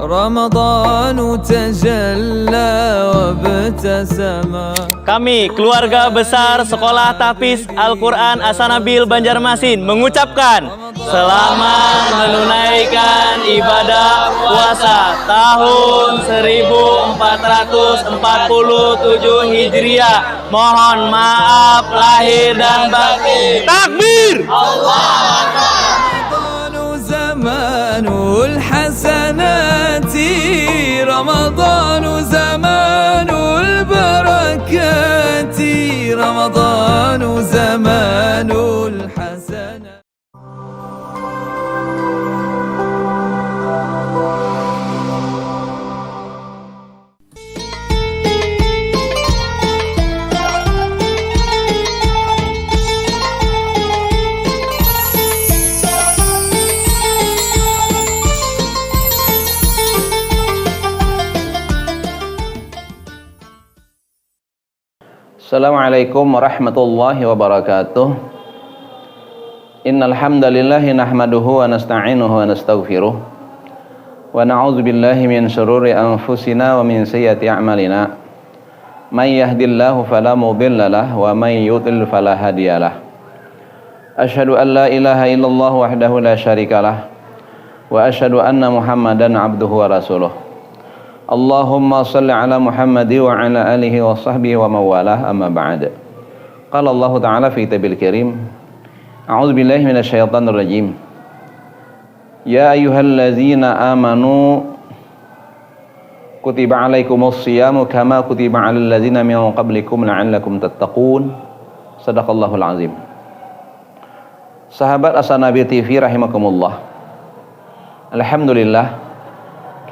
رمضان تجلى وابتسم. Kami, keluarga besar Sekolah Tahfiz Al-Quran Asanabil Banjarmasin mengucapkan selamat menunaikan ibadah puasa tahun 1447 Hijriah. Mohon maaf lahir dan batin. Takbir! Allah رمضان زمان الحسنات، رمضان زمان البركات، رمضان زمان الحسنات. Assalamualaikum warahmatullahi wabarakatuh. Innal hamdalillahi nahmaduhu wa nasta'inuhu wa nastaghfiruh wa na'udzu billahi min shururi anfusina wa min sayyiati a'malina. May yahdihillahu fala mudilla lahu wa may yudlil fala hadiyalah. Asyhadu an la ilaha illallah wahdahu la syarikalah wa asyhadu anna Muhammadan abduhu wa rasuluh. Allahumma salli ala Muhammad wa ala alihi wa sahbihi wa mawalah, amma ba'd. Qala Allah Ta'ala fi kitabil karim, a'udzu billahi minasyaitonir rajim. Ya ayyuhallazina amanu kutiba alaikumus shiyamu kama kutiba alal ladzina min qablikum la'allakum tattaqun. Shadaqallahul azim. Sahabat Asanabi TV rahimakumullah. Alhamdulillah,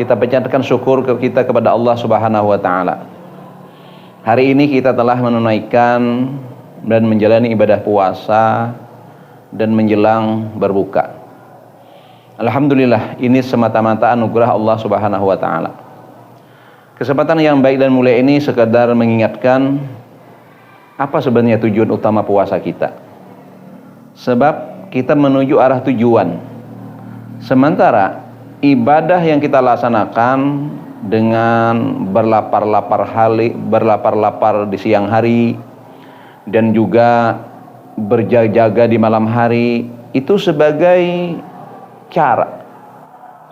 kita panjatkan syukur kita kepada Allah Subhanahu wa taala. Hari ini kita telah menunaikan dan menjalani ibadah puasa dan menjelang berbuka. Alhamdulillah, ini semata-mata anugerah Allah Subhanahu wa taala. Kesempatan yang baik dan mulia ini sekadar mengingatkan apa sebenarnya tujuan utama puasa kita. Sebab kita menuju arah tujuan. Sementara ibadah yang kita laksanakan dengan berlapar-lapar di siang hari dan juga berjaga-jaga di malam hari, itu sebagai cara,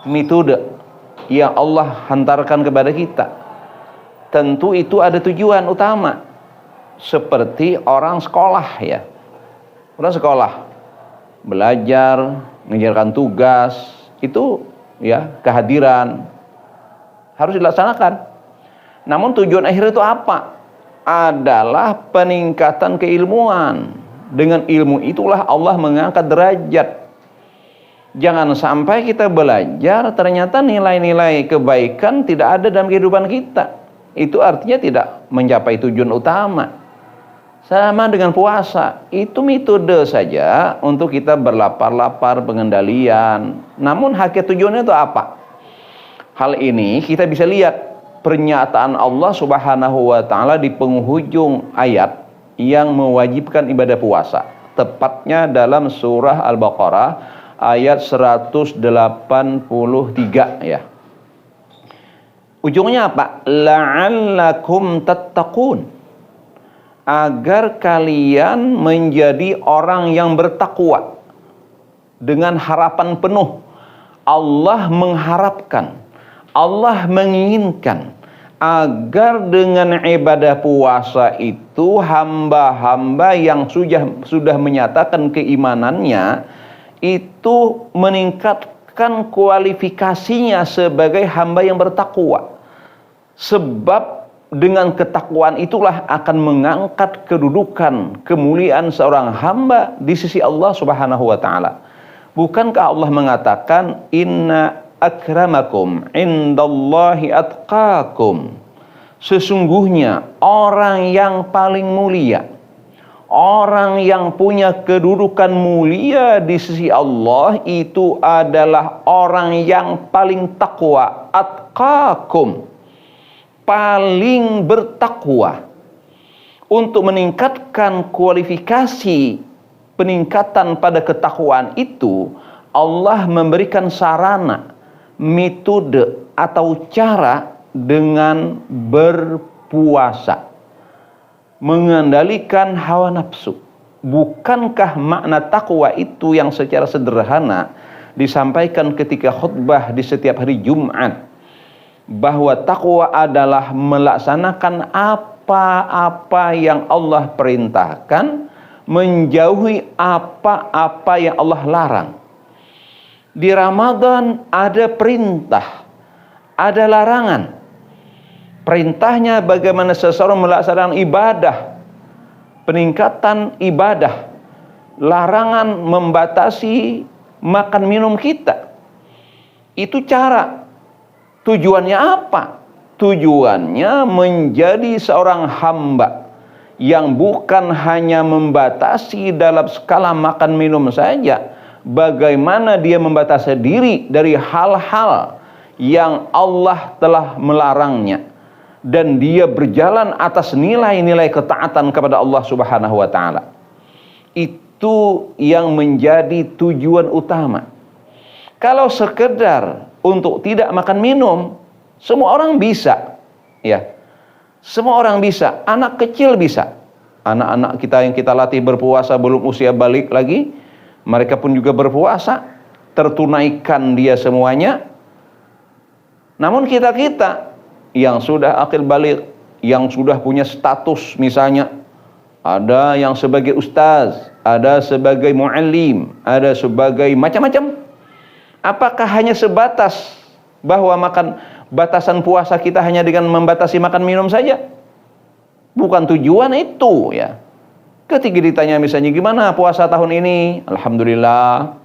metode yang Allah hantarkan kepada kita. Tentu itu ada tujuan utama, seperti orang sekolah ya. Orang sekolah belajar, mengerjakan tugas, itu ya kehadiran harus dilaksanakan. Namun tujuan akhir itu apa? Adalah peningkatan keilmuan. Dengan ilmu itulah Allah mengangkat derajat. Jangan sampai kita belajar ternyata nilai-nilai kebaikan tidak ada dalam kehidupan kita. Itu artinya tidak mencapai tujuan utama. Sama dengan puasa, itu metode saja untuk kita berlapar-lapar pengendalian. Namun hakikat tujuannya itu apa? Hal ini kita bisa lihat pernyataan Allah Subhanahu wa taala di penghujung ayat yang mewajibkan ibadah puasa. Tepatnya dalam surah Al-Baqarah ayat 183 ya. Ujungnya apa? La'allakum tattaqun. Agar kalian menjadi orang yang bertakwa. Dengan harapan penuh, Allah mengharapkan, Allah menginginkan agar dengan ibadah puasa itu hamba-hamba yang sudah menyatakan keimanannya itu meningkatkan kualifikasinya sebagai hamba yang bertakwa. Sebab dengan ketakwaan itulah akan mengangkat kedudukan, kemuliaan seorang hamba di sisi Allah Subhanahu wa taala. Bukankah Allah mengatakan inna akramakum indallahi atqakum? Sesungguhnya orang yang paling mulia, orang yang punya kedudukan mulia di sisi Allah itu adalah orang yang paling takwa, atqakum, paling bertakwa. Untuk meningkatkan kualifikasi peningkatan pada ketakwaan itu, Allah memberikan sarana metode atau cara dengan berpuasa, mengendalikan hawa nafsu. Bukankah makna takwa itu yang secara sederhana disampaikan ketika khutbah di setiap hari Jumat, bahwa takwa adalah melaksanakan apa-apa yang Allah perintahkan, menjauhi apa-apa yang Allah larang. Di Ramadan ada perintah, ada larangan. Perintahnya bagaimana seseorang melaksanakan ibadah, peningkatan ibadah. Larangan membatasi makan minum kita. Itu cara. Tujuannya apa? Tujuannya menjadi seorang hamba yang bukan hanya membatasi dalam skala makan minum saja. Bagaimana dia membatasi diri dari hal-hal yang Allah telah melarangnya, dan dia berjalan atas nilai-nilai ketaatan kepada Allah Subhanahu wa taala. Itu yang menjadi tujuan utama. Kalau sekedar untuk tidak makan minum, semua orang bisa, ya. Semua orang bisa, anak kecil bisa. Anak-anak kita yang kita latih berpuasa belum usia balik lagi, mereka pun juga berpuasa, tertunaikan dia semuanya. Namun kita-kita yang sudah akil balik, yang sudah punya status, misalnya ada yang sebagai ustaz, ada sebagai muallim, ada sebagai macam-macam. Apakah hanya sebatas bahwa batasan puasa kita hanya dengan membatasi makan minum saja? Bukan tujuan itu, ya. Ketika ditanya misalnya gimana puasa tahun ini, alhamdulillah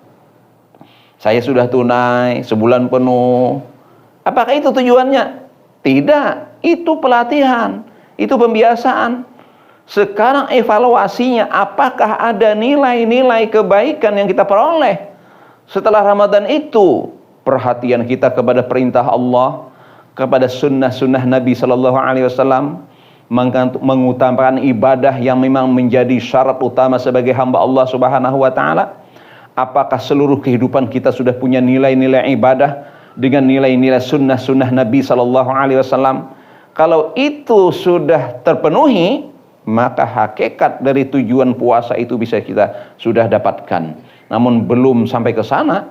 saya sudah tunai sebulan penuh. Apakah itu tujuannya? Tidak, itu pelatihan, itu pembiasaan. Sekarang evaluasinya, apakah ada nilai-nilai kebaikan yang kita peroleh setelah Ramadan itu? Perhatian kita kepada perintah Allah, kepada sunnah-sunnah Nabi Sallallahu Alaihi Wasallam, mengutamakan ibadah yang memang menjadi syarat utama sebagai hamba Allah Subhanahu Wa Taala. Apakah seluruh kehidupan kita sudah punya nilai-nilai ibadah dengan nilai-nilai sunnah-sunnah Nabi Sallallahu Alaihi Wasallam? Kalau itu sudah terpenuhi, maka hakikat dari tujuan puasa itu bisa kita sudah dapatkan. Namun belum sampai ke sana,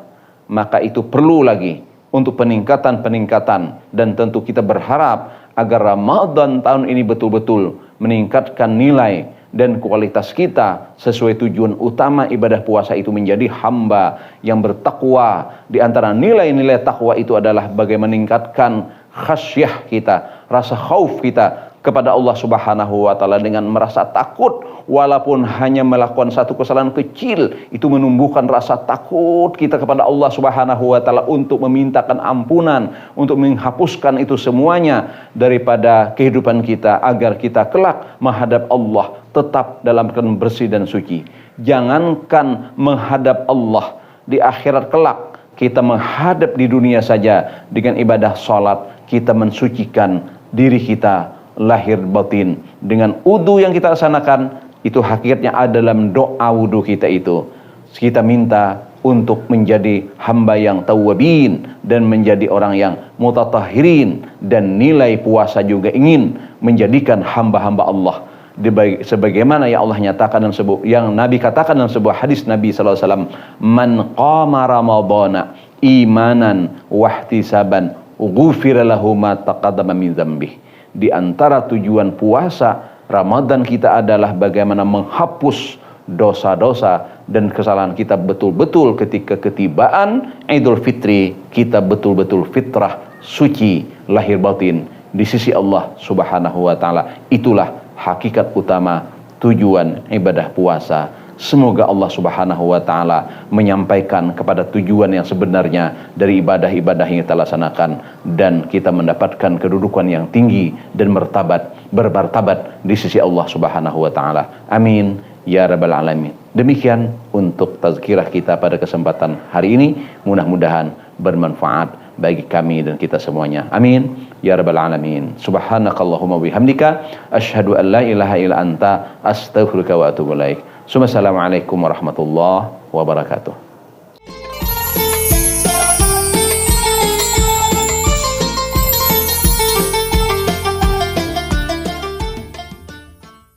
maka itu perlu lagi untuk peningkatan-peningkatan, dan tentu kita berharap agar Ramadan tahun ini betul-betul meningkatkan nilai dan kualitas kita sesuai tujuan utama ibadah puasa itu, menjadi hamba yang bertakwa. Di antara nilai-nilai takwa itu adalah bagaimana meningkatkan khasyah kita, rasa khauf kita kepada Allah Subhanahu wa taala dengan merasa takut, walaupun hanya melakukan satu kesalahan kecil, itu menumbuhkan rasa takut kita kepada Allah Subhanahu wa taala untuk memintakan ampunan, untuk menghapuskan itu semuanya daripada kehidupan kita, agar kita kelak menghadap Allah tetap dalam keadaan bersih dan suci. Jangankan menghadap Allah di akhirat kelak, kita menghadap di dunia saja dengan ibadah salat, kita mensucikan diri kita lahir batin dengan wudu yang kita laksanakan. Itu hakikatnya ada dalam doa wudu kita itu. Kita minta untuk menjadi hamba yang tawwabin dan menjadi orang yang mutatahhirin, dan nilai puasa juga ingin menjadikan hamba-hamba Allah sebagaimana yang Allah nyatakan dan yang Nabi katakan dalam sebuah hadis Nabi sallallahu alaihi wasallam, man qama ramadhana imanan wahtisaban ghufira lahu ma taqaddama min dzambihi. Di antara tujuan puasa Ramadan kita adalah bagaimana menghapus dosa-dosa dan kesalahan kita betul-betul ketika ketibaan Idul Fitri, kita betul-betul fitrah suci lahir batin di sisi Allah Subhanahu wa taala. Itulah hakikat utama tujuan ibadah puasa. Semoga Allah Subhanahu wa taala menyampaikan kepada tujuan yang sebenarnya dari ibadah-ibadah yang kita laksanakan, dan kita mendapatkan kedudukan yang tinggi dan bermartabat di sisi Allah Subhanahu wa taala. Amin ya rabbal alamin. Demikian untuk tazkirah kita pada kesempatan hari ini, mudah-mudahan bermanfaat bagi kami dan kita semuanya. Amin ya rabbal alamin. Subhanakallahumma bihamdika asyhadu an la ilaha illa anta astaghfiruka wa atubu ilaik. Assalamualaikum warahmatullahi wabarakatuh.